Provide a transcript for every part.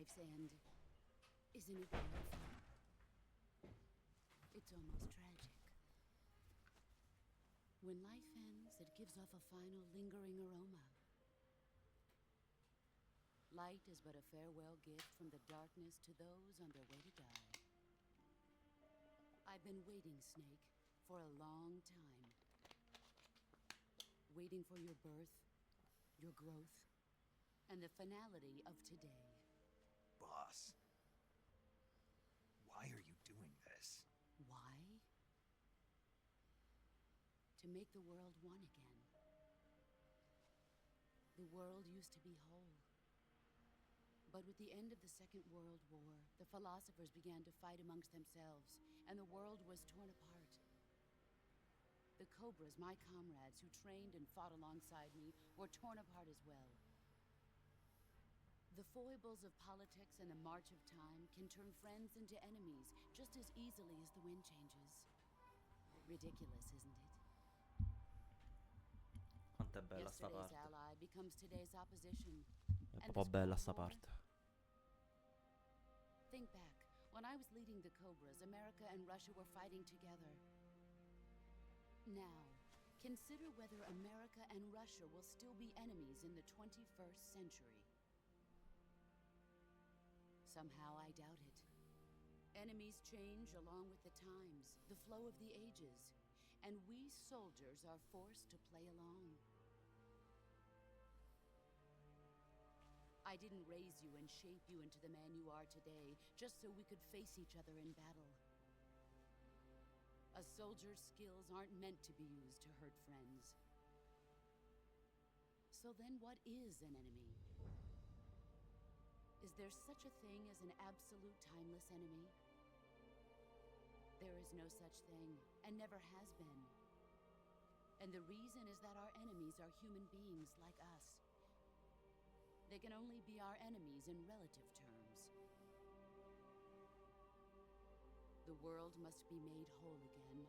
life's end. Isn't it beautiful? It's almost tragic. When life ends, it gives off a final lingering aroma. Light is but a farewell gift from the darkness to those on their way to die. I've been waiting, Snake, for a long time. Waiting for your birth, your growth, and the finality of today. Boss, why are you doing this? Why? To make the world one again. The world used to be whole. But with the end of the Second World War, the philosophers began to fight amongst themselves, and the world was torn apart. The Cobras, my comrades who trained and fought alongside me, were torn apart as well. The foibles of politics and the march of time can turn friends into enemies just as easily as the wind changes. Ridiculous, isn't it? Quanto è bella sta Yesterday's parte. ally becomes today's opposition. È And proprio this bella Cold sta War? parte. Think back. When I was leading the Cobras, America and Russia were fighting together. Now, consider whether America and Russia will still be enemies in the 21st century. Somehow I doubt it. Enemies change along with the times, the flow of the ages, and we soldiers are forced to play along. I didn't raise you and shape you into the man you are today just so we could face each other in battle. A soldier's skills aren't meant to be used to hurt friends. So then what is an enemy? Is there such a thing as an absolute timeless enemy? There is no such thing, and never has been. And the reason is that our enemies are human beings like us. They can only be our enemies in relative terms. The world must be made whole again.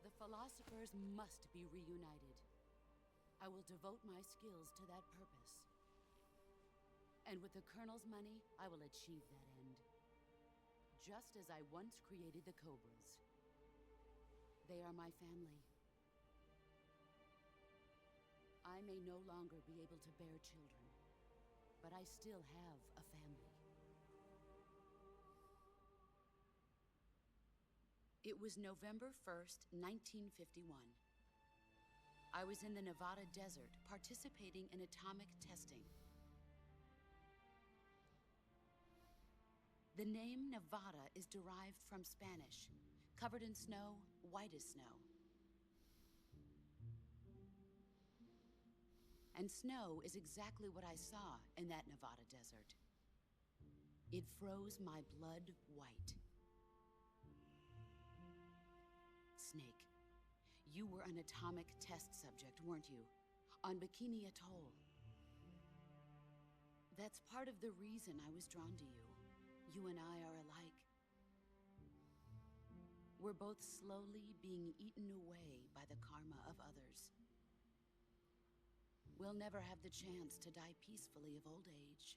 The philosophers must be reunited. I will devote my skills to that purpose. And with the Colonel's money, I will achieve that end. Just as I once created the Cobras. They are my family. I may no longer be able to bear children, but I still have a family. It was November 1st, 1951. I was in the Nevada desert participating in atomic testing. The name Nevada is derived from Spanish, covered in snow, white as snow. And snow is exactly what I saw in that Nevada desert. It froze my blood white. Snake, you were an atomic test subject, weren't you? On Bikini Atoll. That's part of the reason I was drawn to you. You and I are alike. We're both slowly being eaten away by the karma of others. We'll never have the chance to die peacefully of old age.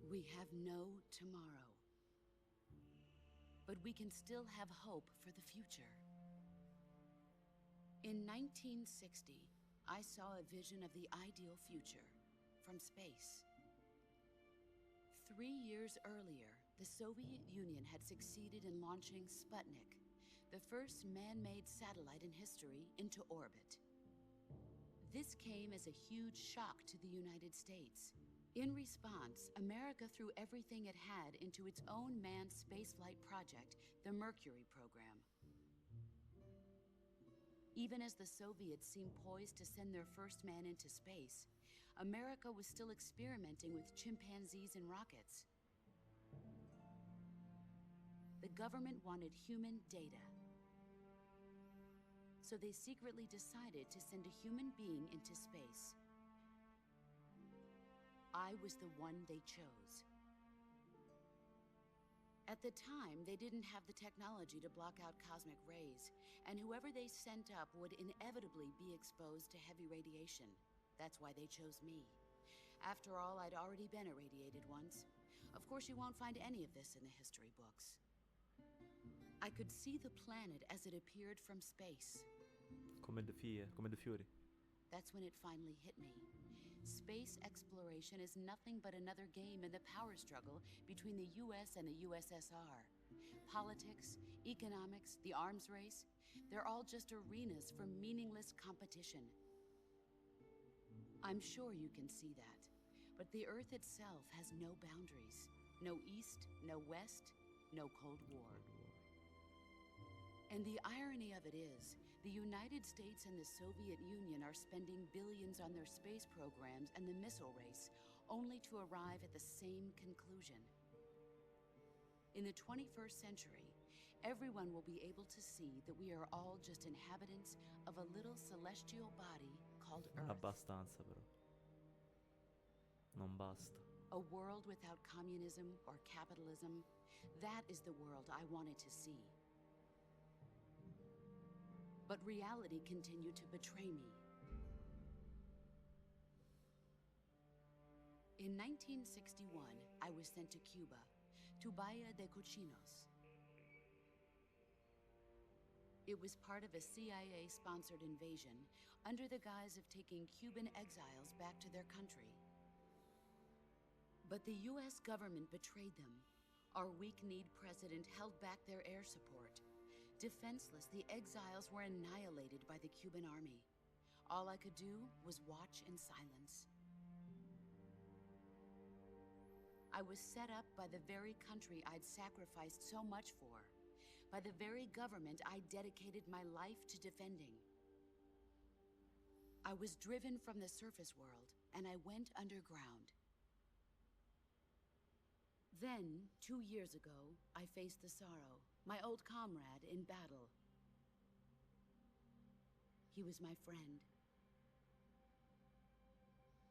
We have no tomorrow. But we can still have hope for the future. In 1960, I saw a vision of the ideal future from space. 3 years earlier, the Soviet Union had succeeded in launching Sputnik, the first man-made satellite in history, into orbit. This came as a huge shock to the United States. In response, America threw everything it had into its own manned spaceflight project, the Mercury program. Even as the Soviets seemed poised to send their first man into space, America was still experimenting with chimpanzees and rockets. The government wanted human data. So they secretly decided to send a human being into space. I was the one they chose. At the time, they didn't have the technology to block out cosmic rays, and whoever they sent up would inevitably be exposed to heavy radiation. That's why they chose me. After all, I'd already been irradiated once. Of course, you won't find any of this in the history books. I could see the planet as it appeared from space. Come the fiori. That's when it finally hit me. Space exploration is nothing but another game in the power struggle between the US and the USSR. Politics, economics, the arms race, they're all just arenas for meaningless competition. I'm sure you can see that, but the Earth itself has no boundaries. No East, no West, no Cold War. And the irony of it is, the United States and the Soviet Union are spending billions on their space programs and the missile race, only to arrive at the same conclusion. In the 21st century, everyone will be able to see that we are all just inhabitants of a little celestial body called Non Earth. abbastanza però. Non basta. A world without communism or capitalism, that is the world I wanted to see. But reality continued to betray me. In 1961, I was sent to Cuba, to Bahia de Cochinos. It was part of a CIA-sponsored invasion under the guise of taking Cuban exiles back to their country. But the US government betrayed them. Our weak-kneed president held back their air support. Defenseless, the exiles were annihilated by the Cuban army. All I could do was watch in silence. I was set up by the very country I'd sacrificed so much for, by the very government I dedicated my life to defending. I was driven from the surface world, and I went underground. Then, 2 years ago, I faced the sorrow, my old comrade in battle. He was my friend.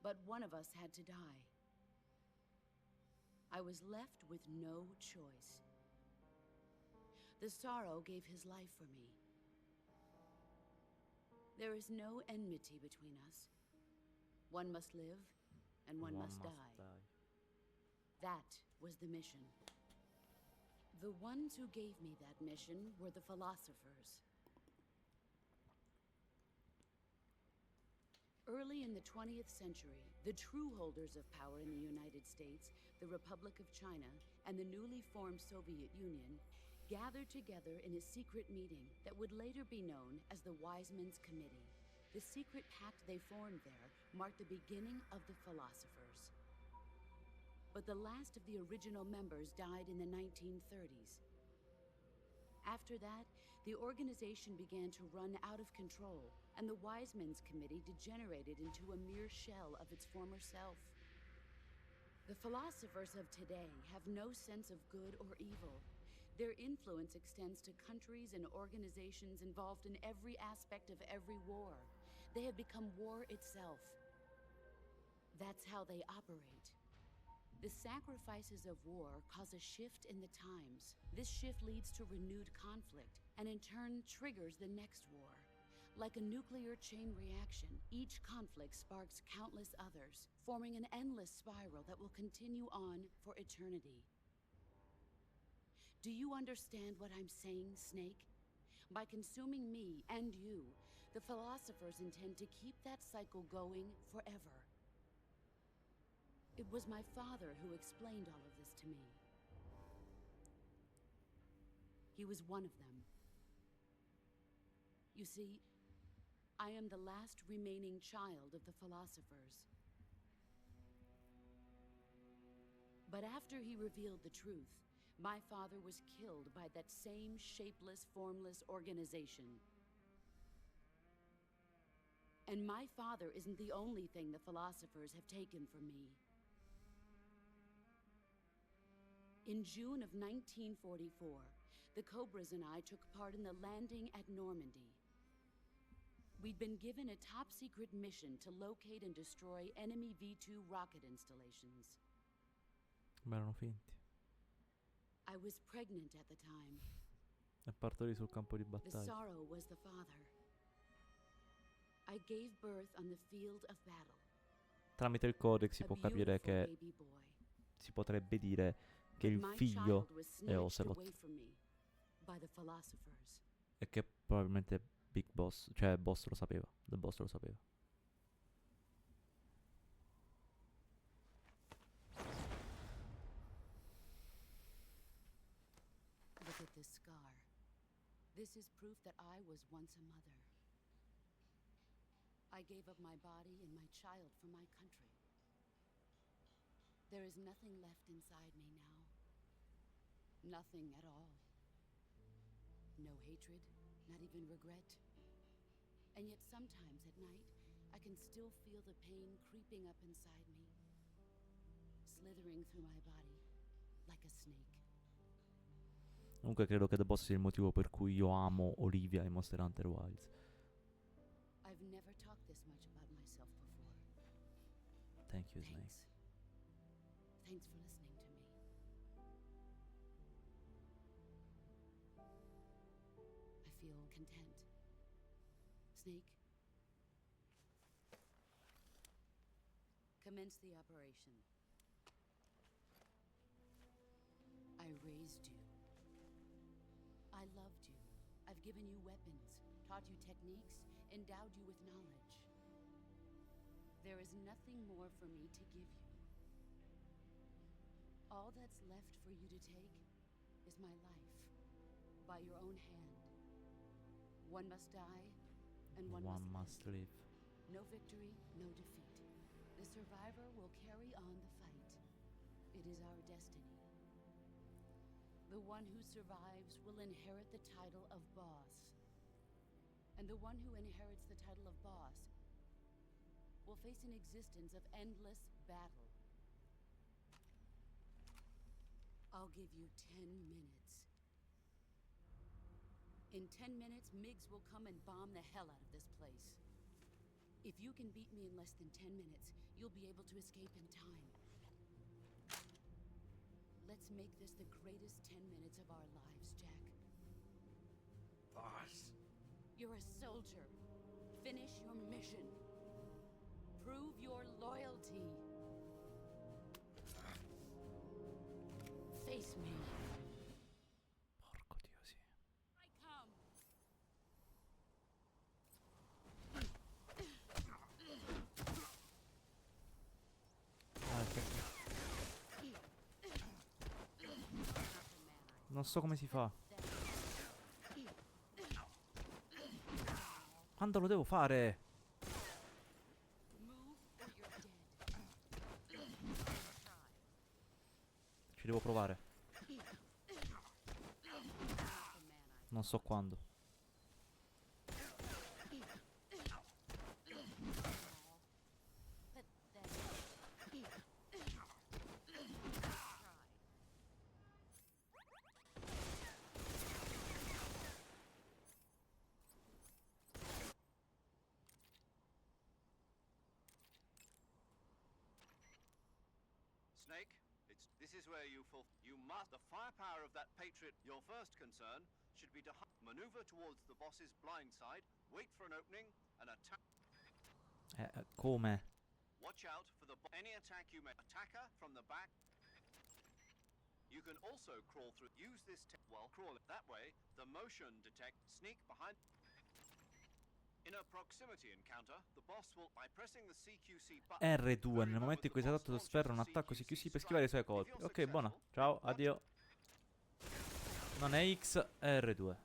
But one of us had to die. I was left with no choice. The sorrow gave his life for me. There is no enmity between us. One must live, and one must die. That was the mission. The ones who gave me that mission were the philosophers. Early in the 20th century, the true holders of power in the United States, the Republic of China, and the newly formed Soviet Union gathered together in a secret meeting that would later be known as the Wise Men's Committee. The secret pact they formed there marked the beginning of the philosophers. But the last of the original members died in the 1930s. After that, the organization began to run out of control, and the Wise Men's Committee degenerated into a mere shell of its former self. The philosophers of today have no sense of good or evil. Their influence extends to countries and organizations involved in every aspect of every war. They have become war itself. That's how they operate. The sacrifices of war cause a shift in the times. This shift leads to renewed conflict, and in turn triggers the next war. Like a nuclear chain reaction, each conflict sparks countless others, forming an endless spiral that will continue on for eternity. Do you understand what I'm saying, Snake? By consuming me and you, the philosophers intend to keep that cycle going forever. It was my father who explained all of this to me. He was one of them. You see, I am the last remaining child of the philosophers. But after he revealed the truth, my father was killed by that same shapeless, formless organization. And my father isn't the only thing the philosophers have taken from me. In June of 1944, the Cobras and I took part in the landing at Normandy. We'd been given a top-secret mission to locate and destroy enemy V-2 rocket installations. Ma erano finti. I was pregnant at the time. E partorì sul campo di The battaglia. sorrow was the father. I gave birth on the field of battle. tramite il codec si A può capire beautiful che baby boy. si potrebbe dire che But il my figlio child was è snatched Ocelot away from me by the philosophers. e che probabilmente Big Boss, cioè Boss lo sapeva, The Boss lo sapeva. Look at this scar. This is proof that I was once a mother. I gave up my body and my child for my country. There is nothing left inside me now. Nothing at all. No hatred, not even regret. And yet sometimes at night, I can still feel the pain creeping up inside me, slithering through my body like a snake. Comunque credo che The Boss sia il motivo per cui io amo Olivia in Monster Hunter Wilds. I've never talked this much about myself before. Thank you, Snake. Thanks. Thanks for listening to me. I feel content. Snake, commence the operation. I raised you. I loved you. I've given you weapons, taught you techniques, endowed you with knowledge. There is nothing more for me to give you. All that's left for you to take is my life, by your own hand. One must die, and one must live. No victory, no defeat. The survivor will carry on the fight. It is our destiny. The one who survives will inherit the title of boss. And the one who inherits the title of boss will face an existence of endless battle. I'll give you 10 minutes. In 10 minutes, Miggs will come and bomb the hell out of this place. If you can beat me in less than 10 minutes, you'll be able to escape in time. Let's make this the greatest 10 minutes of our lives, Jack. Boss. You're a soldier. Finish your mission. Prove your loyalty. Face me. Porco Dio, sì. I come. Non so come si fa. Quando lo devo fare? Ci devo provare. Non so quando. Snake, this is where you must the firepower of that Patriot. Your first concern should be to maneuver towards the boss's blind side, wait for an opening, and attack. Come? Watch out for any attack you may attacker from the back. You can also crawl through. Use this while crawling. That way, the motion detect sneak behind. In a proximity encounter, the boss will, by pressing the CQC button, R2 nel momento in cui si adatta lo sferro un attacco CQC per schivare i suoi colpi. Ok, buona. Ciao, addio. Non è X, è R2.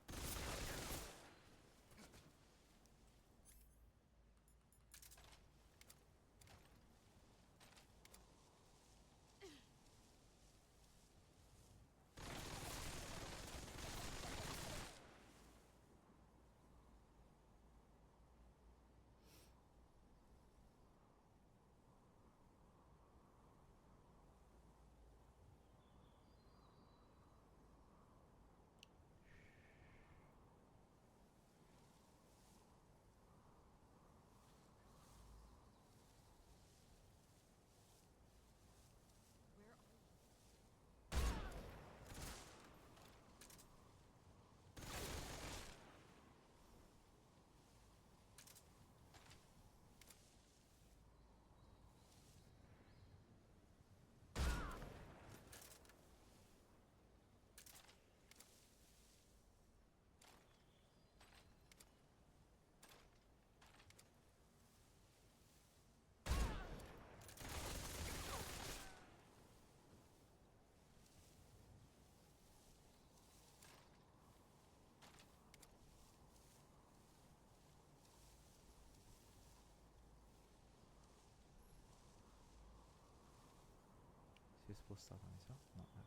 spostata, mi sa. No, ecco.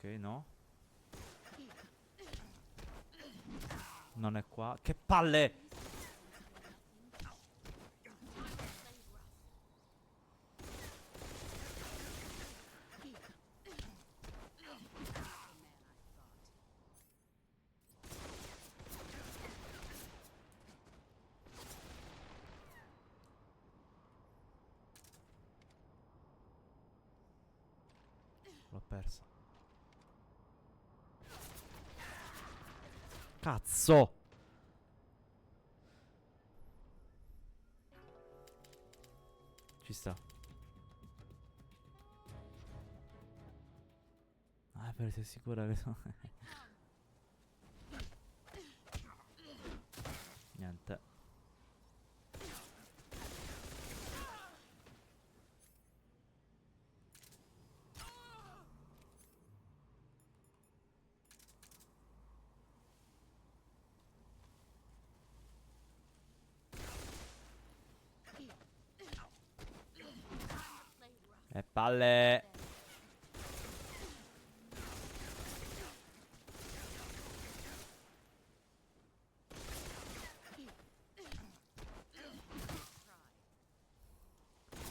Ok, no. Non è qua. Che palle! L'ho persa. Cazzo! Ci sta. Ah, per sei sicura che sono... Niente. E palle.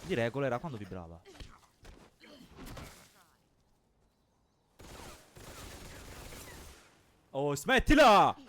Di regola era quando vibrava. Oh, smettila!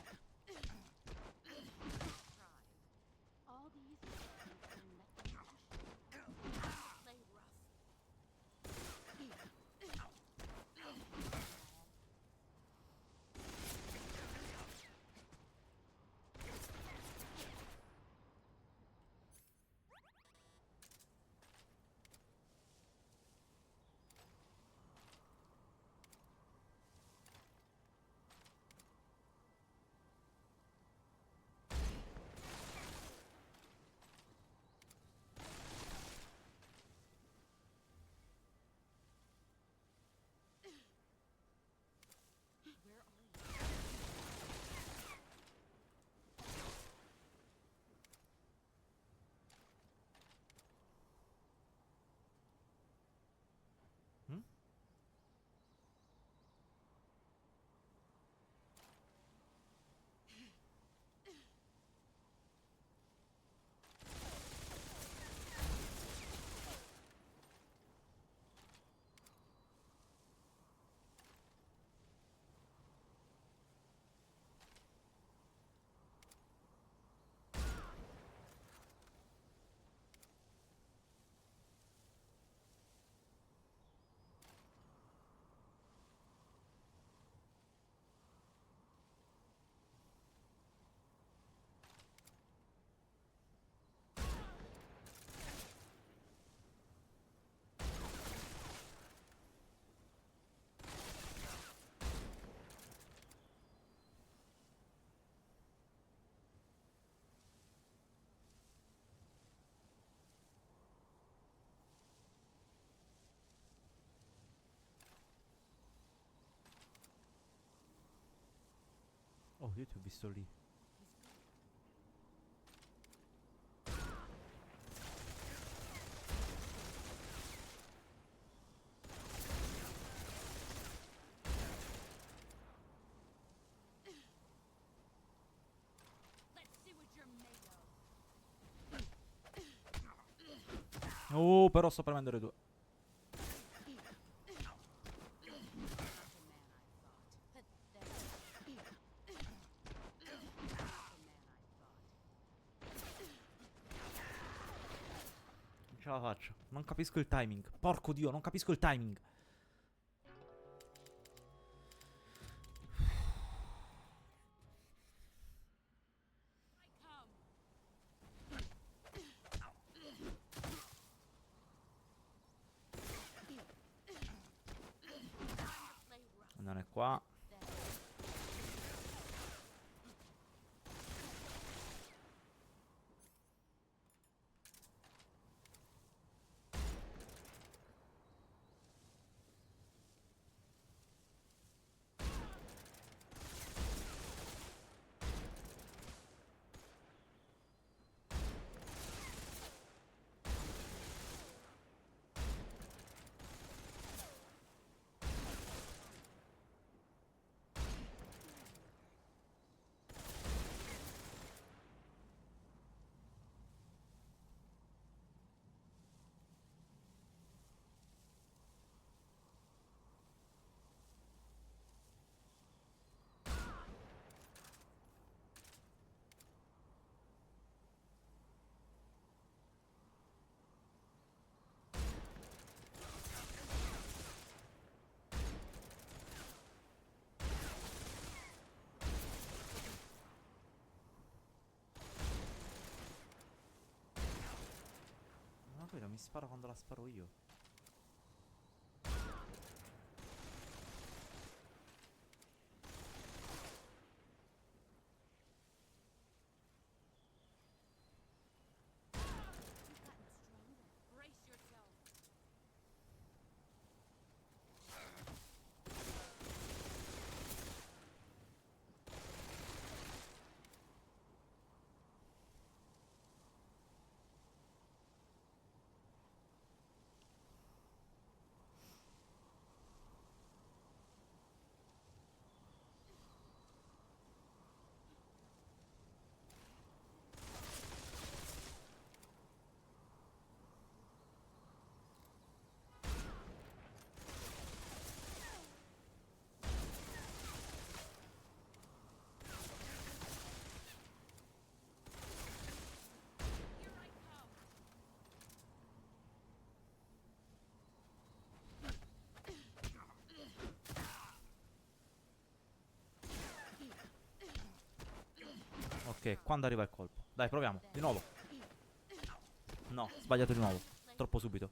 Mm? Oh, io ti ho visto lì. Oh, però sto premendo le due. Non ce la faccio. Non capisco il timing. Porco Dio, non capisco il timing. Non è qua. Ma quello mi spara quando la sparo io. Ok, quando arriva il colpo? Dai, proviamo, di nuovo. No, sbagliato di nuovo. Troppo subito.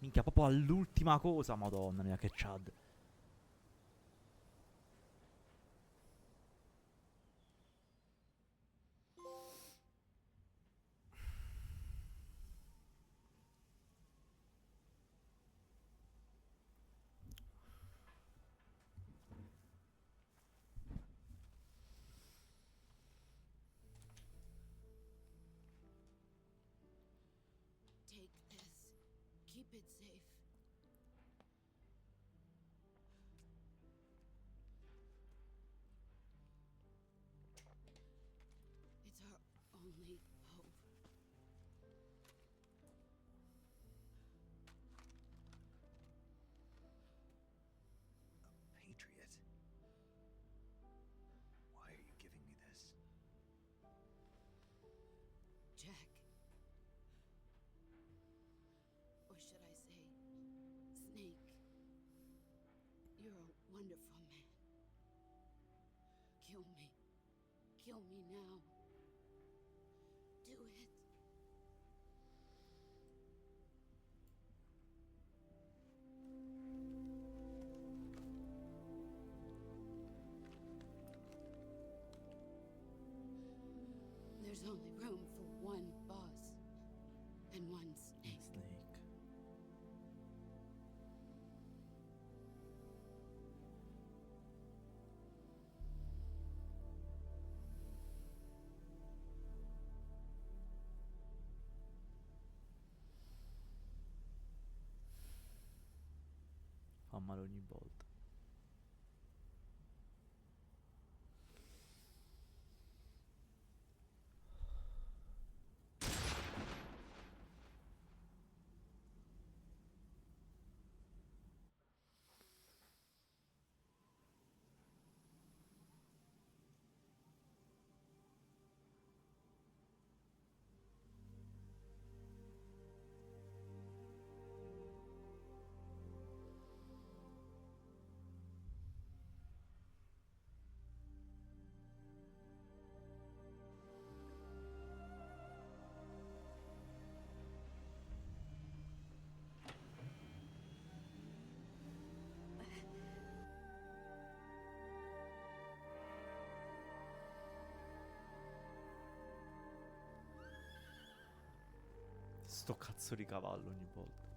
Minchia, proprio all'ultima cosa, madonna mia, che Chad. Take this. Keep it safe. It's our only hope. Kill me. Kill me now. Do it. There's only room for one boss and one snake. Fa male ogni volta. Sto cazzo di cavallo ogni volta.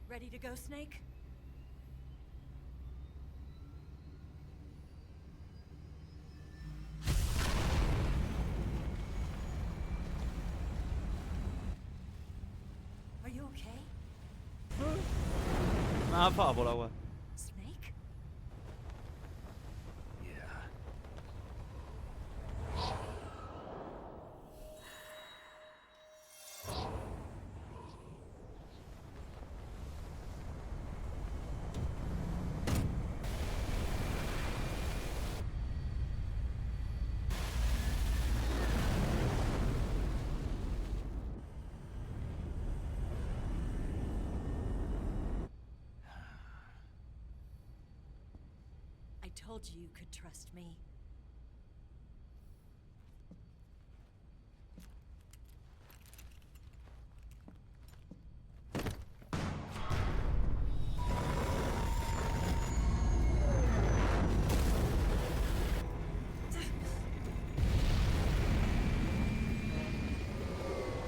Ready to go, Snake? Are you okay? Una favola, guarda. Snake? Yeah. I told you you could trust me.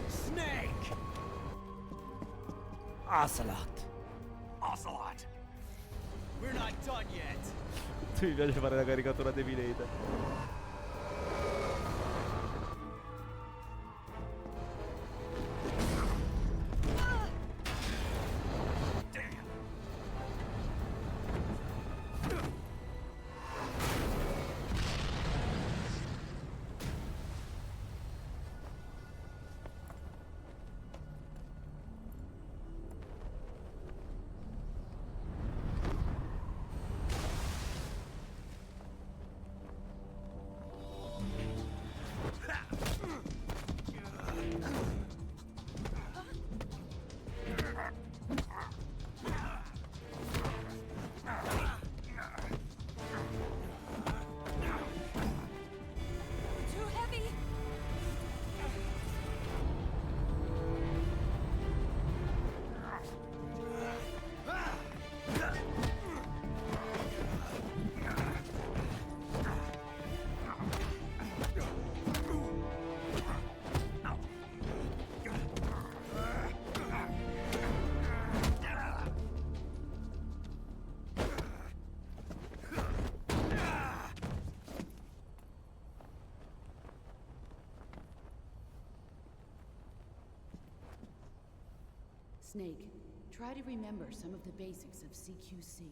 Snake! Ocelot. Ocelot! We're not done yet! Tu mi piace fare la caricatura devilator. Snake, try to remember some of the basics of CQC.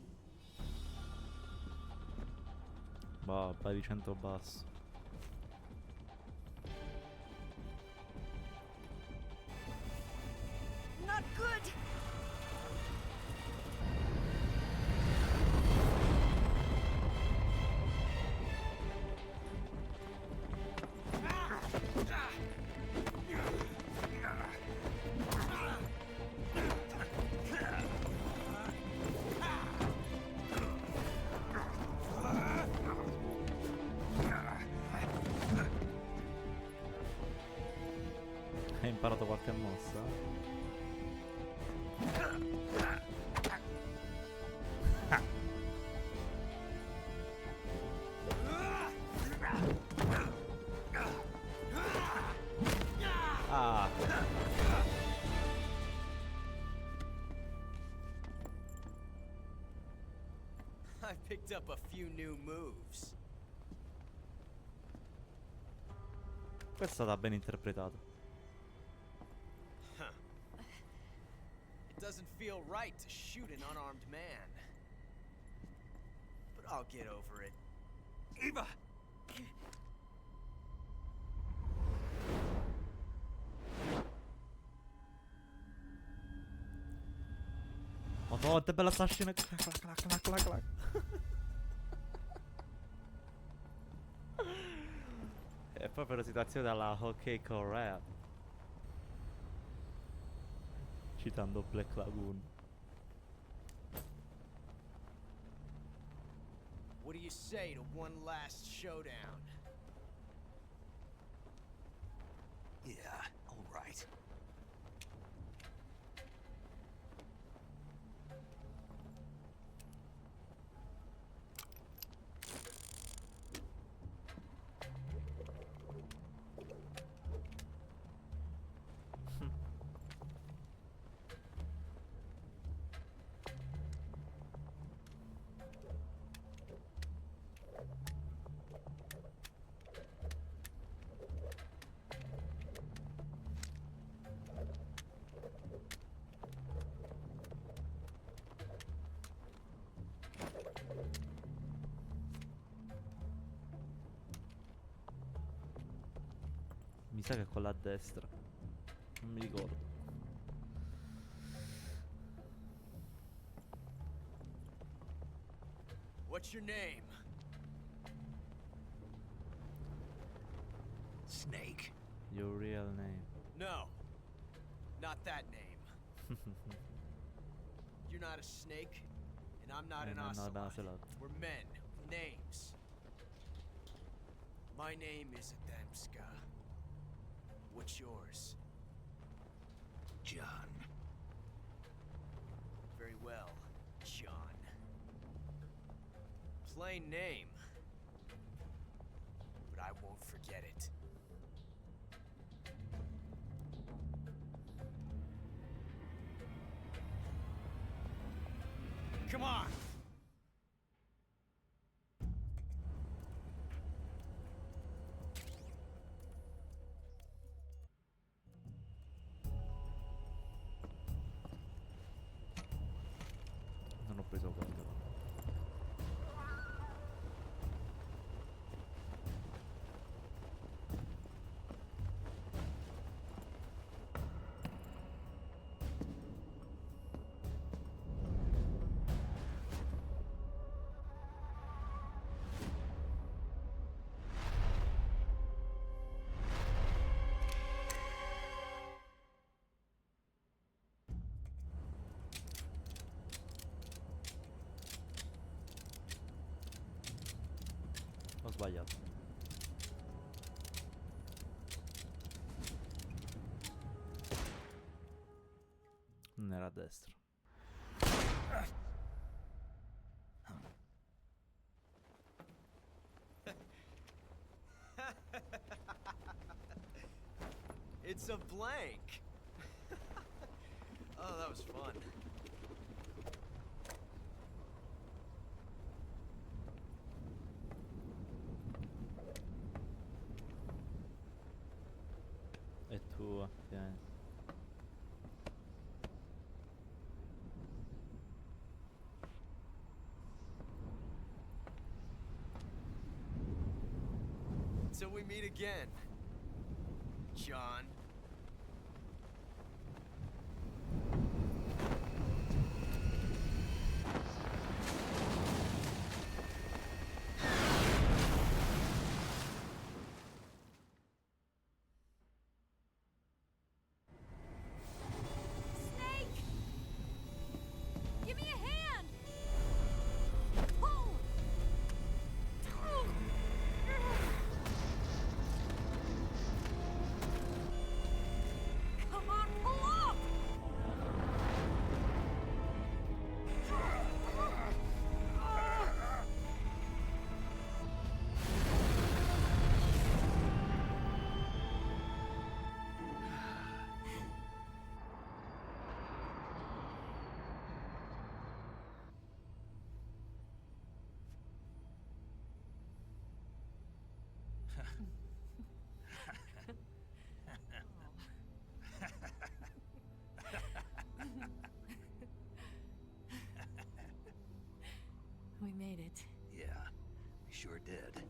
Boh, baricentro basso. Not good! Hai imparato qualche mossa? Ah. I picked up a few new moves. Questo è stato ben interpretato. It doesn't feel right to shoot an unarmed man. But I'll get over it. Eva! Madonna, che bella sta scena. Clac, clac, clac, clac, clac, clac. È proprio la situazione dalla Hockey Korea. Citando Black Lagoon. What do you say to one last showdown? Yeah, all right. Mi sa che è quella a destra. Non mi ricordo. What's your name? Snake. Your real name. No. Not that name. You're not a snake, and I'm not an No, no, no, ocelot. ocelot. We're men with names. My name is Adamska. What's yours? John. Very well, John. Plain name. But I won't forget it. Come on! Non ho preso quello. Ho sbagliato. Non era a destra. It's a blank. Oh, that was fun. È tua, tieni. meet again, John. Snake! Give me a hand! Pull! Come on, pull up! We made it. Yeah, we sure did.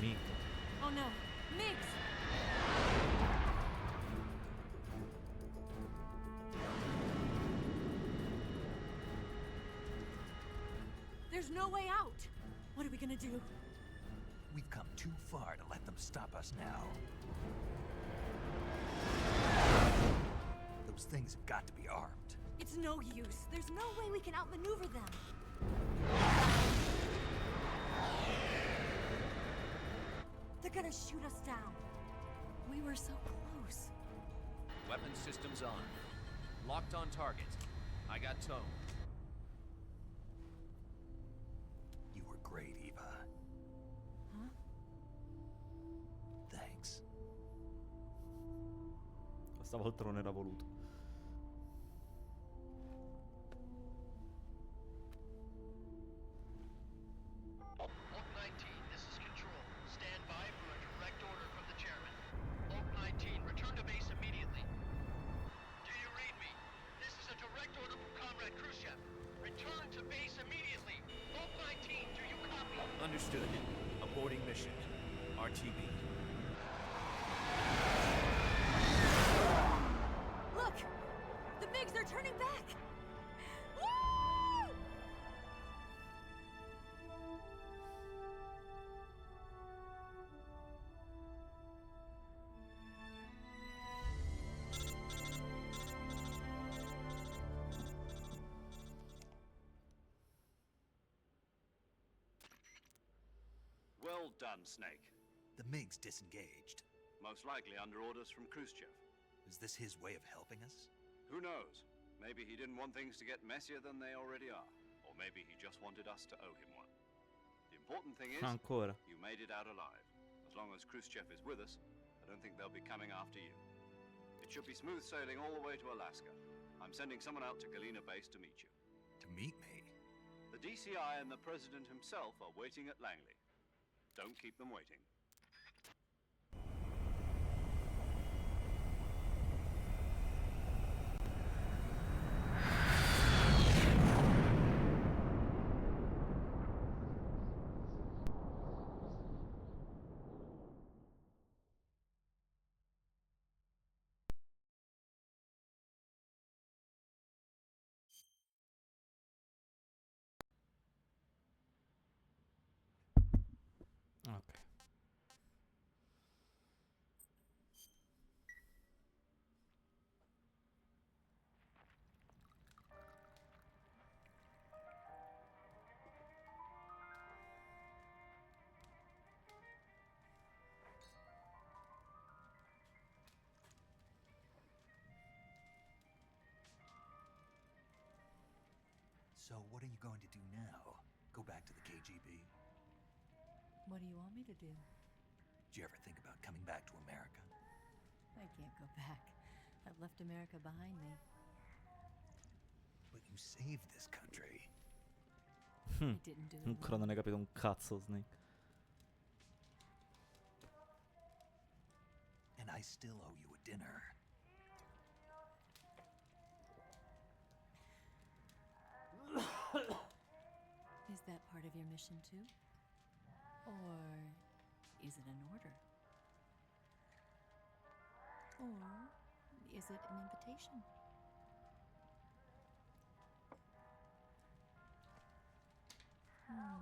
Minchia. Oh no, Migs! There's no way out! What are we gonna do? We've come too far to let them stop us now. Those things have got to be armed. It's no use. There's no way we can outmaneuver them. They're gonna shoot us down. We were so close. Weapon systems on. Locked on target. I got tone. You were great, Eva. Huh? Thanks. Stavolta non era voluto. Oak 19, this is Control. Stand by for a direct order from the chairman. Oak 19, return to base immediately. Do you read me? This is a direct order from Comrade Khrushchev. Return to base immediately. Oak 19, do you copy? Understood. Aborting mission. RTB. Look! The Migs are turning back! Woo! Well done, Snake. The MiG's disengaged. Most likely under orders from Khrushchev. Is this his way of helping us? Who knows? Maybe he didn't want things to get messier than they already are. Or maybe he just wanted us to owe him one. The important thing is, Ancora. you made it out alive. As long as Khrushchev is with us, I don't think they'll be coming after you. It should be smooth sailing all the way to Alaska. I'm sending someone out to Galena Base to meet you. To meet me? The DCI and the President himself are waiting at Langley. Don't keep them waiting. Ok. So what are you going to do now? Go back to the KGB? What do you want me to do? Did you ever think about coming back to America? I can't go back. I've left America behind me. But you saved this country. I didn't do it Ancora non hai capito un cazzo, Snake. And I still owe you a dinner. Is that part of your mission too? Or is it an order? Or is it an invitation? Or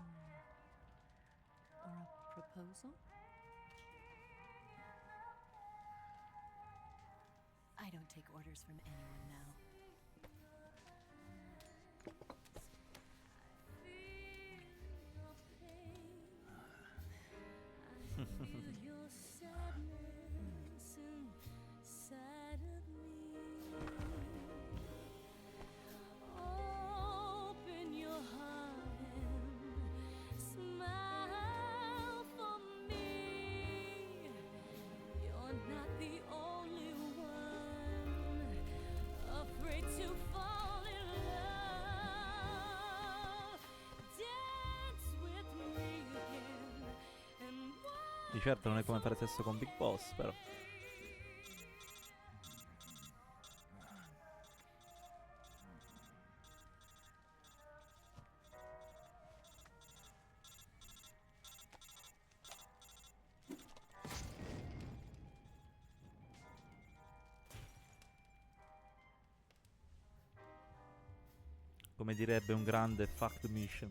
a proposal? I don't take orders from anyone now. Your sadness inside of me. Open your heart and smile for me. You're not the only one afraid to fall in love. Dance with me again and Di certo non è come fare sesso con Big Boss, però. Come direbbe un grande fuck the mission.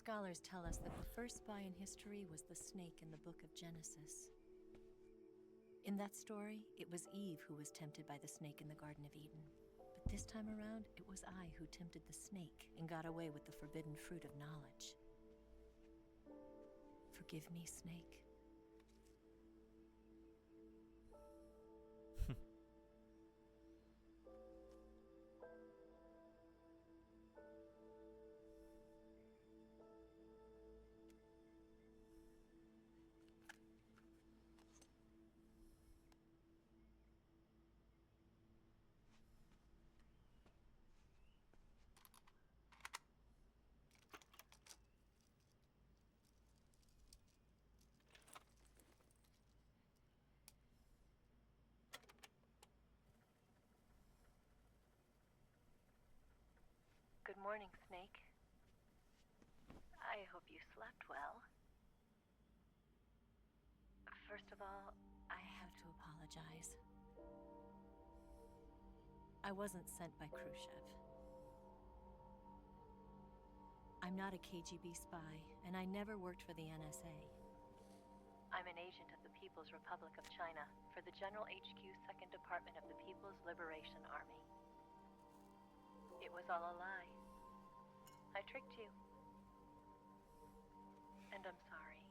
Scholars tell us that the first spy in history was the snake in the book of Genesis. In that story, it was Eve who was tempted by the snake in the Garden of Eden. But this time around, it was I who tempted the snake and got away with the forbidden fruit of knowledge. Forgive me, snake. Good morning, Snake. I hope you slept well. First of all, I have to apologize. I wasn't sent by Khrushchev. I'm not a KGB spy, and I never worked for the NSA. I'm an agent of the People's Republic of China for the General HQ 2nd Department of the People's Liberation Army. It was all a lie. I tricked you. And I'm sorry.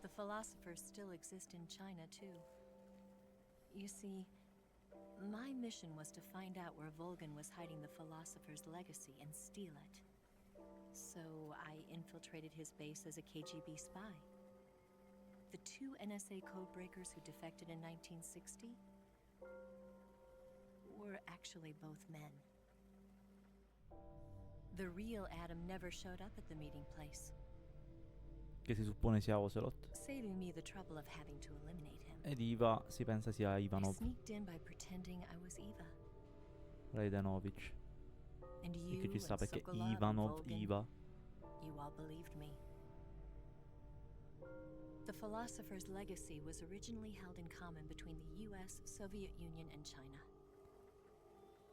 The philosophers still exist in China, too. You see, my mission was to find out where Volgan was hiding the philosopher's legacy and steal it. So I infiltrated his base as a KGB spy. The two NSA codebreakers who defected in 1960 were actually both men. The real Adam never showed up at the meeting place, Che si suppone sia Ocelot. saving me the trouble of having to eliminate him. Ed Iva si pensa sia I Ivanov. sneaked in by pretending I was Eva. Raidenovic. And E you che ci sta and perché Sokolov and Ivanov, Volgin, Iva. you all believed me. The philosopher's legacy was originally held in common between the US, Soviet Union, and China.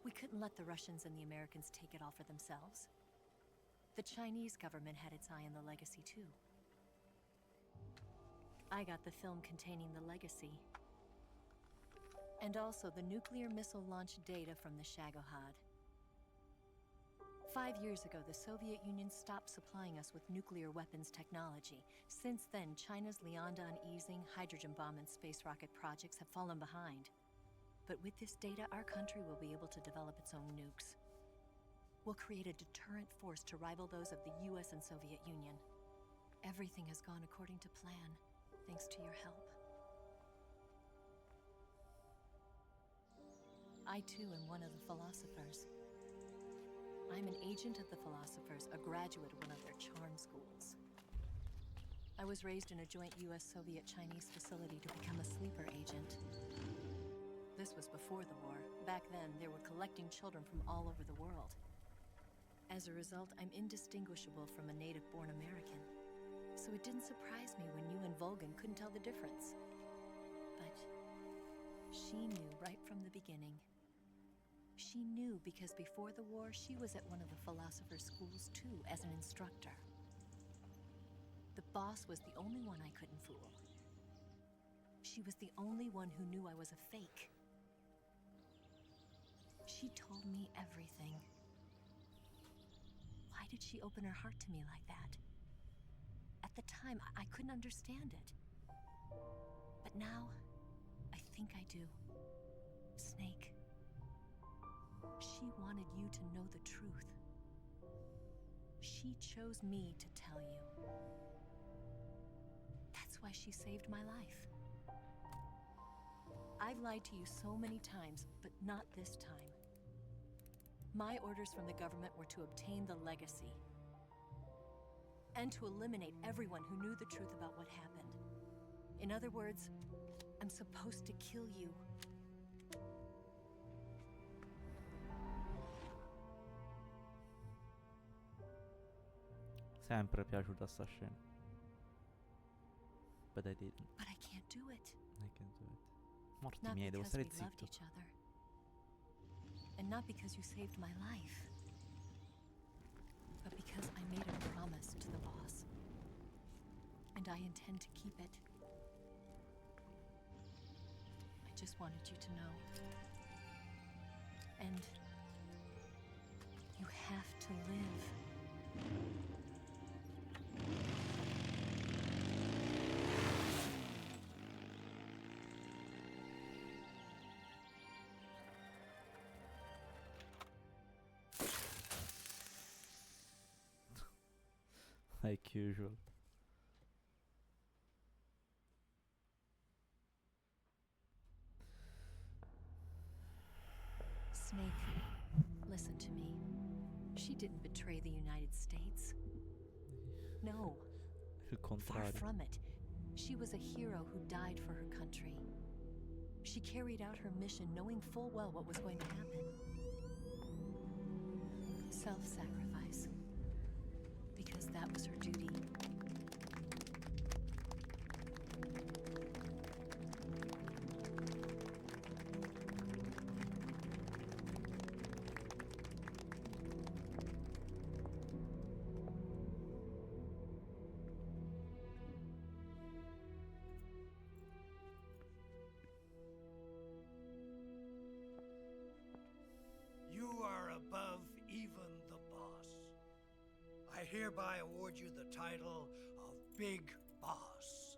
We couldn't let the Russians and the Americans take it all for themselves. The Chinese government had its eye on the legacy too. I got the film containing the legacy, and also the nuclear missile launch data from the Shagohod. 5 years ago, the Soviet Union stopped supplying us with nuclear weapons technology. Since then, China's Liandon easing, hydrogen bomb, and space rocket projects have fallen behind. But with this data, our country will be able to develop its own nukes. We'll create a deterrent force to rival those of the US and Soviet Union. Everything has gone according to plan, thanks to your help. I too am one of the philosophers. I'm an agent of the philosophers, a graduate of one of their charm schools. I was raised in a joint US-Soviet-Chinese facility to become a sleeper agent. This was before the war. Back then, they were collecting children from all over the world. As a result, I'm indistinguishable from a native-born American. So it didn't surprise me when you and Volgin couldn't tell the difference. But she knew right from the beginning. She knew because before the war, she was at one of the philosopher's schools too, as an instructor. The boss was the only one I couldn't fool. She was the only one who knew I was a fake. She told me everything. Why did she open her heart to me like that? At the time, I couldn't understand it. But now, I think I do. Snake. She wanted you to know the truth. She chose me to tell you. That's why she saved my life. I've lied to you so many times, but not this time. My orders from the government were to obtain the legacy and to eliminate everyone who knew the truth about what happened. In other words, I'm supposed to kill you. Sempre piaciuta sta scena. But I didn't. But I can't do it. I can't do it. Morti Not miei, devo because stare we loved zitto. each other. And not because you saved my life. But because I made a promise to the boss. And I intend to keep it. I just wanted you to know. And you have to live. Like usual. Snake, listen to me. She didn't betray the United States. No, Il far contrario. from it. She was a hero who died for her country. She carried out her mission knowing full well what was going to happen. Self-sacrifice. Because that was her duty. You are above even the boss. I hereby award you the title of Big Boss.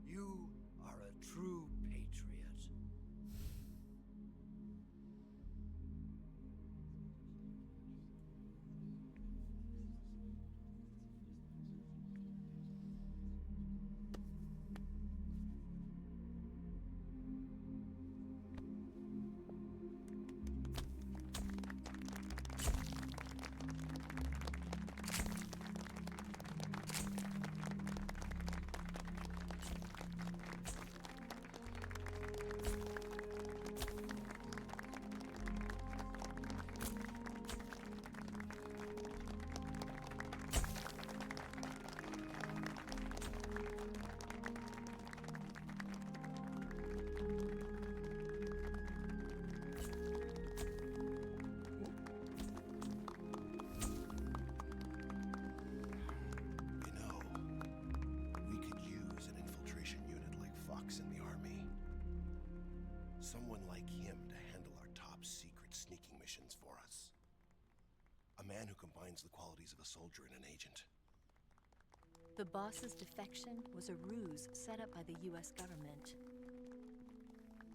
You are a true patriot. Someone like him to handle our top secret sneaking missions for us. A man who combines the qualities of a soldier and an agent. The boss's defection was a ruse set up by the US government.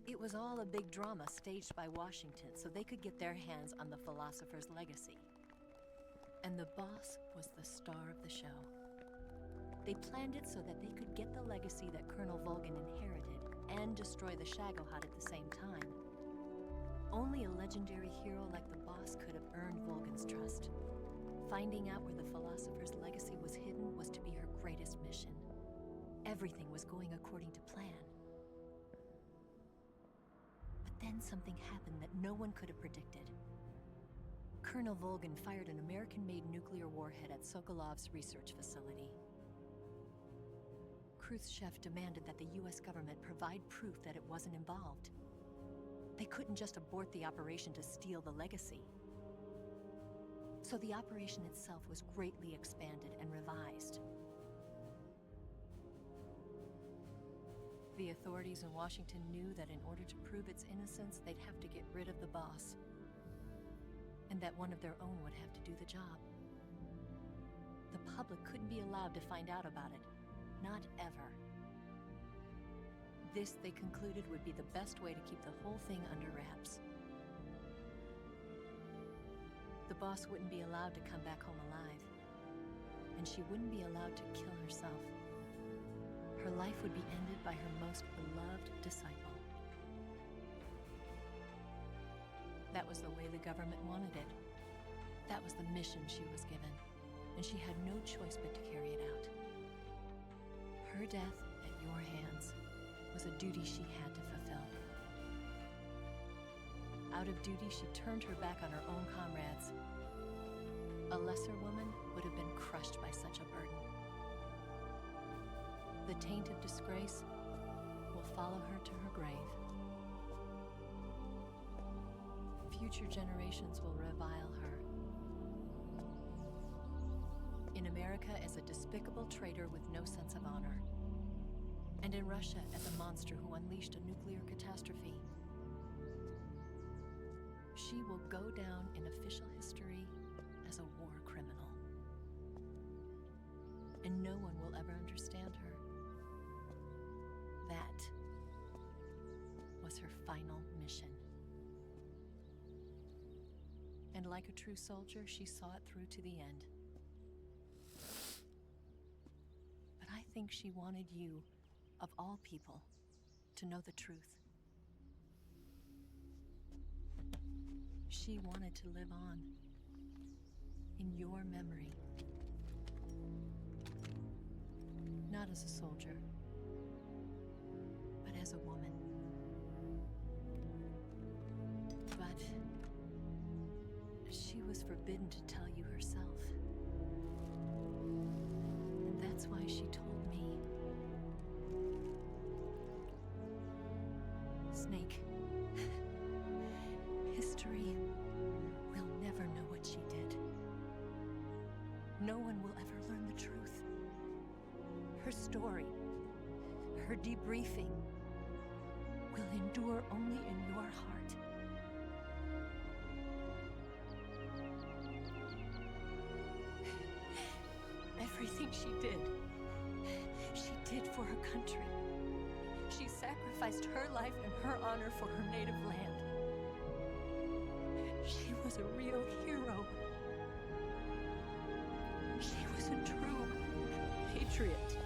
It was all a big drama staged by Washington so they could get their hands on the philosopher's legacy. And the boss was the star of the show. They planned it so that they could get the legacy that Colonel Volgin inherited and destroy the Shagohod at the same time. Only a legendary hero like the boss could have earned Volgin's trust. Finding out where the philosopher's legacy was hidden was to be her greatest mission. Everything was going according to plan. But then something happened that no one could have predicted. Colonel Volgin fired an American-made nuclear warhead at Sokolov's research facility. Khrushchev demanded that the US government provide proof that it wasn't involved. They couldn't just abort the operation to steal the legacy. So the operation itself was greatly expanded and revised. The authorities in Washington knew that in order to prove its innocence, they'd have to get rid of the boss. And that one of their own would have to do the job. The public couldn't be allowed to find out about it. Not ever. This, they concluded, would be the best way to keep the whole thing under wraps. The boss wouldn't be allowed to come back home alive. And she wouldn't be allowed to kill herself. Her life would be ended by her most beloved disciple. That was the way the government wanted it. That was the mission she was given, and she had no choice but to carry it out. Her death at your hands was a duty she had to fulfill. Out of duty, she turned her back on her own comrades. A lesser woman would have been crushed by such a burden. The taint of disgrace will follow her to her grave. Future generations will revile her. In America as a despicable traitor with no sense of honor. And in Russia as a monster who unleashed a nuclear catastrophe. She will go down in official history as a war criminal. And no one will ever understand her. That was her final mission. And like a true soldier, she saw it through to the end. But I think she wanted you, of all people, to know the truth. She wanted to live on in your memory. Not as a soldier, but as a woman. But she was forbidden to tell you herself. And that's why she told me. Snake, history will never know what she did. No one will ever learn the truth. Her story, her debriefing, will endure only in your heart. Everything she did for her country. She sacrificed her life and her honor for her native land. She was a real hero. She was a true patriot.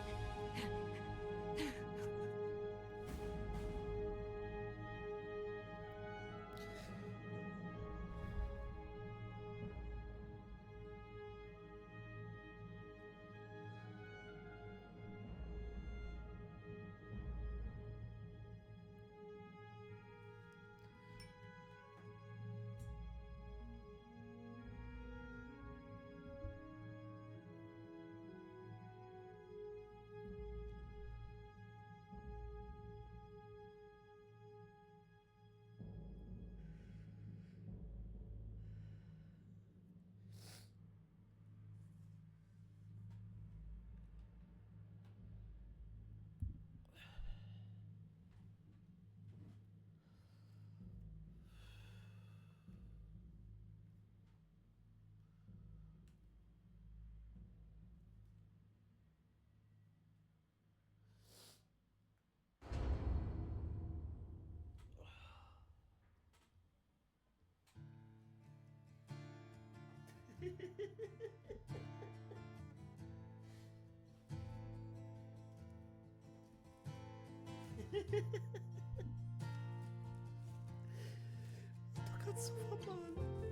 Sto cazzo fa male.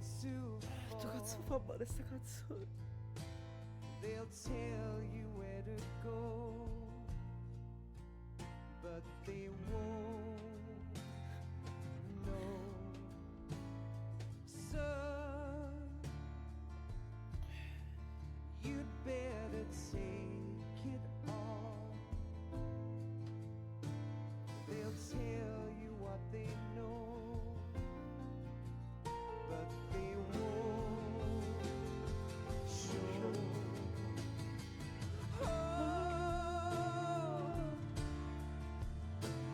Sto cazzo fa male sta canzone. They'll tell you where to go, but they won't know. Son, you'd better take it all. They'll tell you what they know, but they won't show.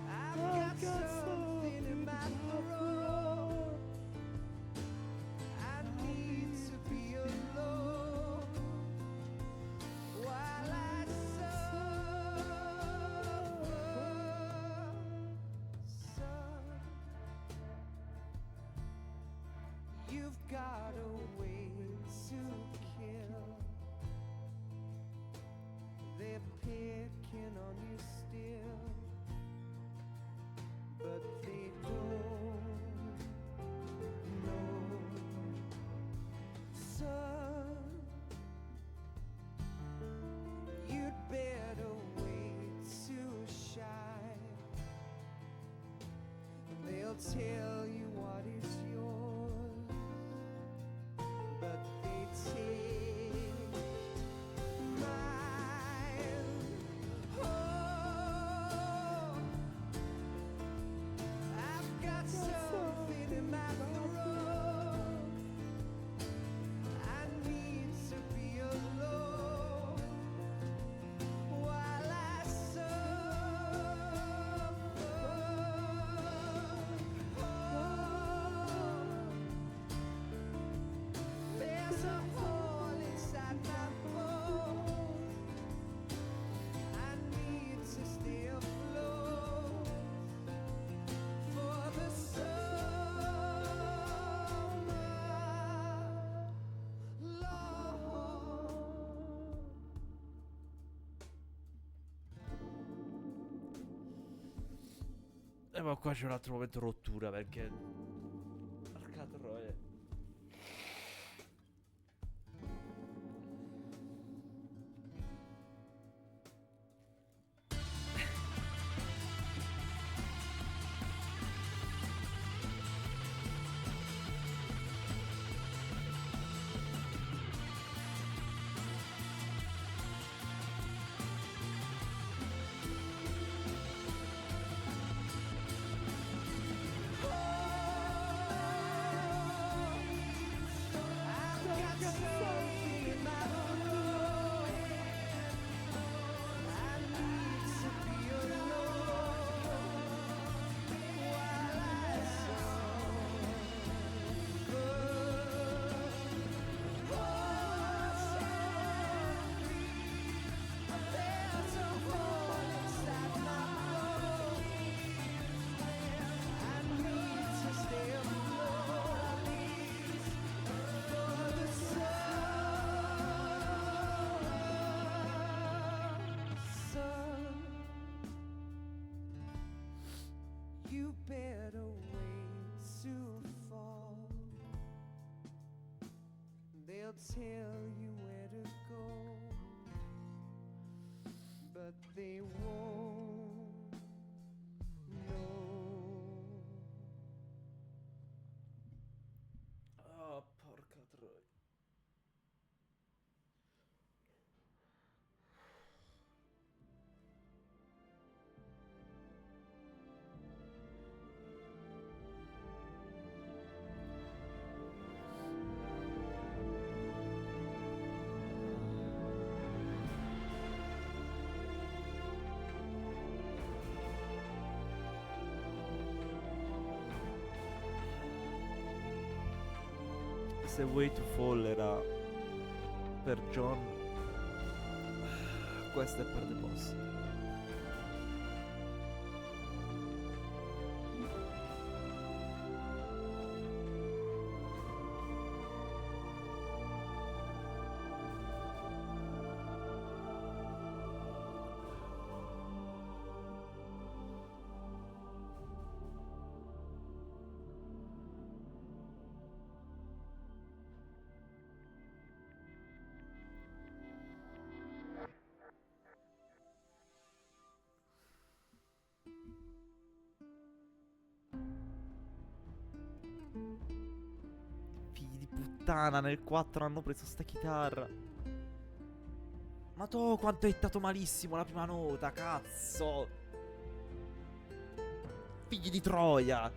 I've got something in my throat. I need to be alone while I suffer. Son, you've got a way to kill. They're picking on you still, but they don't know. Son, you'd better wait to shine. They'll tell you what is yours, but they take mine. Oh, I've got something in my throat. I need to be alone while I suffer. There's a hole inside my bones. I need to stay afloat for the summer long. Ma qua c'è un altro momento rottura perché... Porca troia. I've got something in my throat. I need to be alone while I suffer. There's a hole inside my bones. I need to stay afloat for the sun. You better wait to fall. They'll tell you where to go, but they won't know. Oh, porca troia. Se Way to Fall era per John, Questo è per the boss. Figli di puttana, nel 4 hanno preso sta chitarra. Ma tu quanto hai hittato malissimo la prima nota, cazzo. Figli di troia.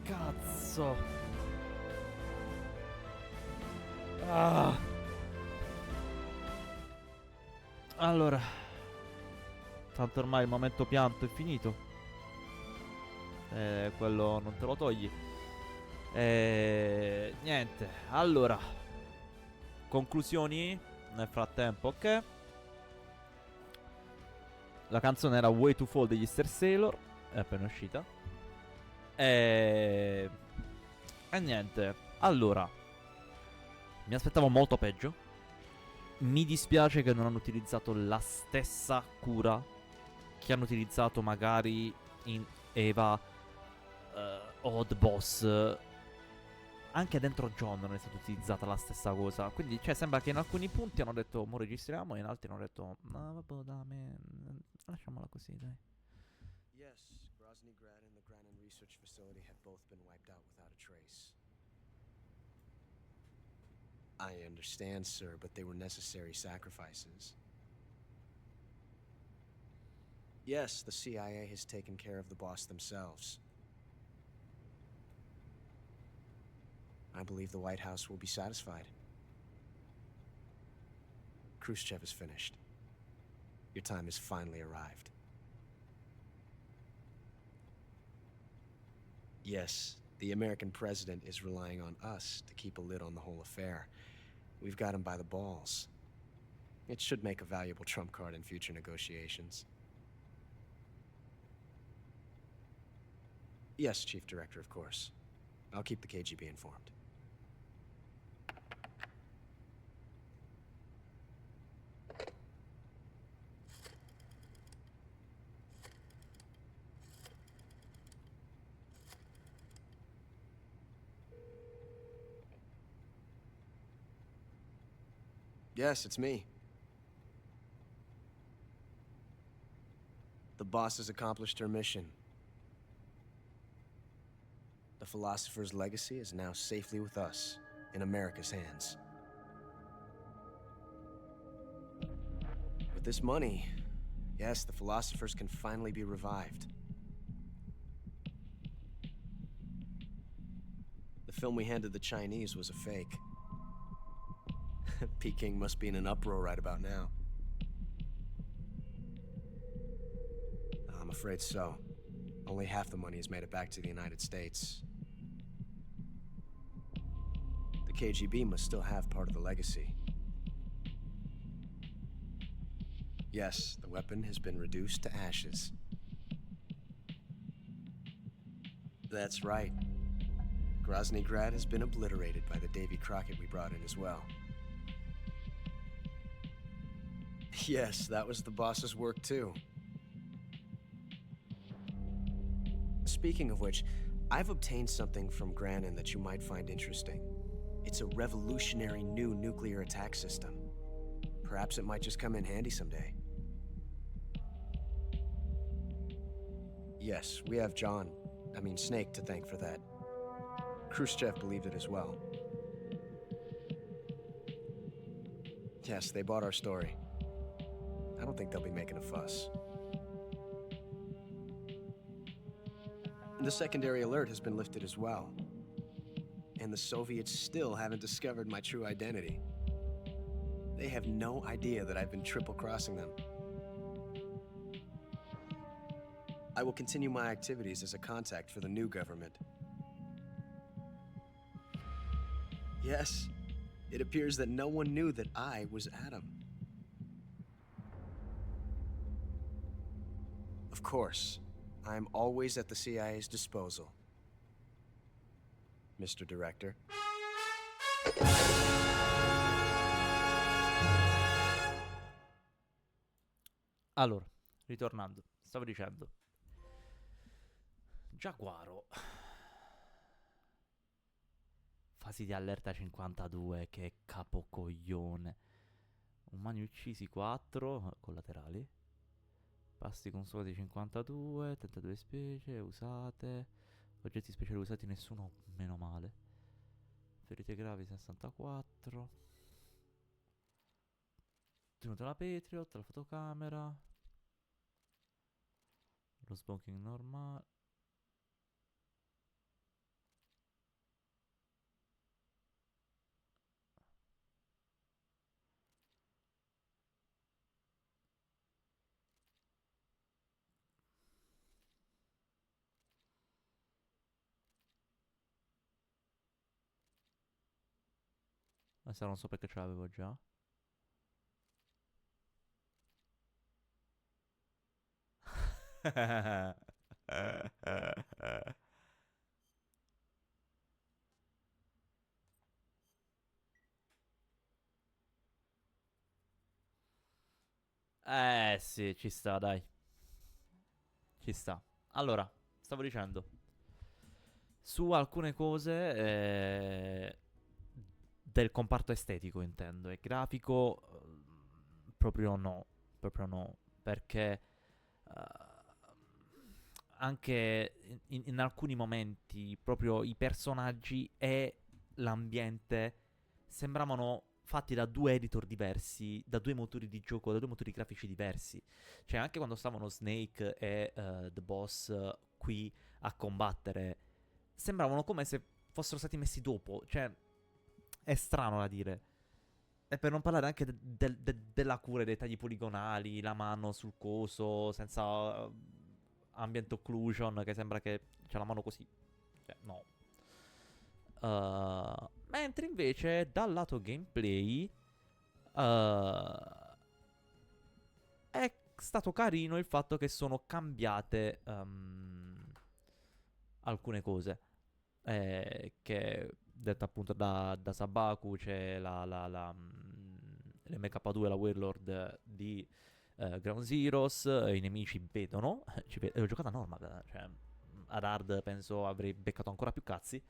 Cazzo. Ah. Allora, tanto ormai il momento pianto è finito. Quello non te lo togli. Niente. Allora, conclusioni nel frattempo, ok? La canzone era Way to Fall degli Star Sailor. È appena uscita. E niente. Allora, mi aspettavo molto peggio. Mi dispiace che non hanno utilizzato la stessa cura che hanno utilizzato magari in Eva, Odd Boss. Anche dentro John non è stata utilizzata la stessa cosa. Quindi, cioè, sembra che in alcuni punti hanno detto mo registriamo e in altri hanno detto no, vabbè, dai, lasciamola così, dai. Yes, Groznygrad and the Granin Research Facility have both been wiped out without a trace. I understand, sir, but they were necessary sacrifices. Yes, the CIA has taken care of the boss themselves. I believe the White House will be satisfied. Khrushchev is finished. Your time has finally arrived. Yes, the American president is relying on us to keep a lid on the whole affair. We've got him by the balls. It should make a valuable trump card in future negotiations. Yes, Chief Director, of course. I'll keep the KGB informed. Yes, it's me. The boss has accomplished her mission. The philosopher's legacy is now safely with us, in America's hands. With this money, yes, the philosophers can finally be revived. The film we handed the Chinese was a fake. Peking must be in an uproar right about now. I'm afraid so. Only half the money has made it back to the United States. The KGB must still have part of the legacy. Yes, the weapon has been reduced to ashes. That's right. Groznygrad has been obliterated by the Davy Crockett we brought in as well. Yes, that was the boss's work too. Speaking of which, I've obtained something from Granin that you might find interesting. It's a revolutionary new nuclear attack system. Perhaps it might just come in handy someday. Yes, we have Snake to thank for that. Khrushchev believed it as well. Yes, they bought our story. I don't think they'll be making a fuss. The secondary alert has been lifted as well. And the Soviets still haven't discovered my true identity. They have no idea that I've been triple-crossing them. I will continue my activities as a contact for the new government. Yes, It appears that no one knew that I was Adam. Of course, I'm always at the CIA's disposal, Mr. Director. Allora, ritornando, stavo dicendo. Giaguaro. Fasi di allerta 52, che capocoglione. Umani uccisi 4, collaterali. Pasti consolati 52, 32 specie usate. Oggetti speciali usati, nessuno, meno male. Ferite gravi 64. Tenuto la Patriot, la fotocamera. Lo smoking normale. Questa non so perché ce l'avevo già. Sì, ci sta, dai. Ci sta. Allora, stavo dicendo. Su alcune cose del comparto estetico intendo. E grafico proprio no. Proprio no. Perché anche in alcuni momenti proprio i personaggi e l'ambiente sembravano fatti da due editor diversi, da due motori di gioco, da due motori grafici diversi. Cioè anche quando stavano Snake e The Boss qui a combattere, sembravano come se fossero stati messi dopo. Cioè è strano da dire. E per non parlare anche della cura dei tagli poligonali, la mano sul coso, senza ambient occlusion, che sembra che c'è la mano così. Cioè, no. Mentre invece dal lato gameplay è stato carino il fatto che sono cambiate alcune cose. Che detta appunto da Sabaku c'è l'MK2, la Warlord di Ground Zeroes. I nemici vedono. Ho giocato a normal, cioè ad hard penso avrei beccato ancora più cazzi.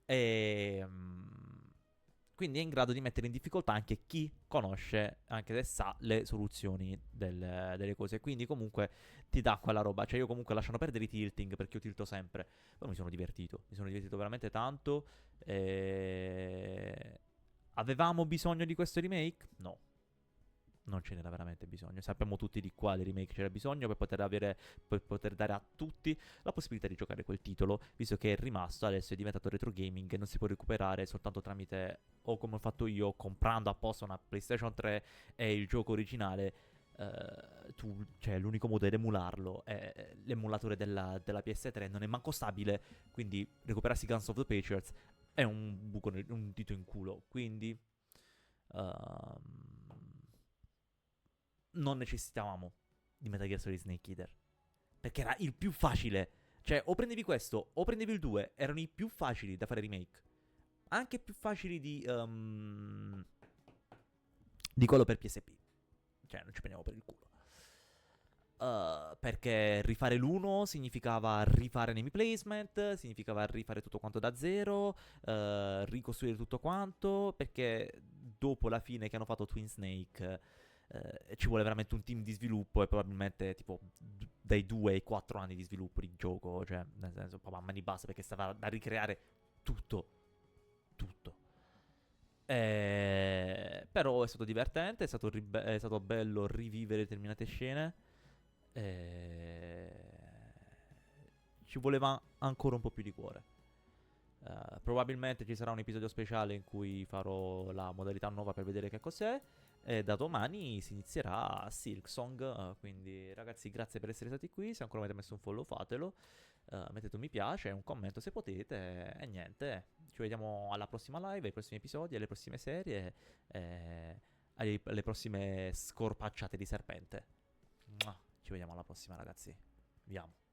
E quindi è in grado di mettere in difficoltà anche chi conosce, anche se sa le soluzioni delle cose. Quindi comunque ti dà quella roba. Cioè io comunque lasciano perdere i tilting, perché io tilto sempre. Poi mi sono divertito veramente tanto. Avevamo bisogno di questo remake? No, non ce n'era veramente bisogno. Sappiamo tutti di quale remake c'era bisogno per poter dare a tutti la possibilità di giocare quel titolo, visto che è rimasto, adesso è diventato retro gaming e non si può recuperare soltanto tramite, o come ho fatto io, comprando apposta una PlayStation 3 e il gioco originale. Cioè l'unico modo è emularlo. L'emulatore della PS3 non è manco stabile, quindi recuperarsi Guns of the Patriots è un buco, un dito in culo. Quindi non necessitavamo di Metal Gear Solid Snake Eater, perché era il più facile. Cioè o prendevi questo o prendevi il 2. Erano i più facili da fare remake, anche più facili di quello per PSP. Cioè non ci prendiamo per il culo. Perché rifare l'1 significava rifare enemy placement, significava rifare tutto quanto da zero, ricostruire tutto quanto, perché dopo la fine che hanno fatto Twin Snake ci vuole veramente un team di sviluppo e probabilmente tipo dai 2 ai 4 anni di sviluppo di gioco. Cioè nel senso proprio a mani basse, perché stava da ricreare tutto. Però è stato divertente, è stato bello rivivere determinate scene. Ci voleva ancora un po' più di cuore. Probabilmente ci sarà un episodio speciale in cui farò la modalità nuova per vedere che cos'è. E da domani si inizierà Silksong, quindi ragazzi grazie per essere stati qui, se ancora non avete messo un follow fatelo, mettete un mi piace, un commento se potete, e niente, ci vediamo alla prossima live, ai prossimi episodi, alle prossime serie, alle prossime scorpacciate di serpente. Ci vediamo alla prossima ragazzi, vi amo.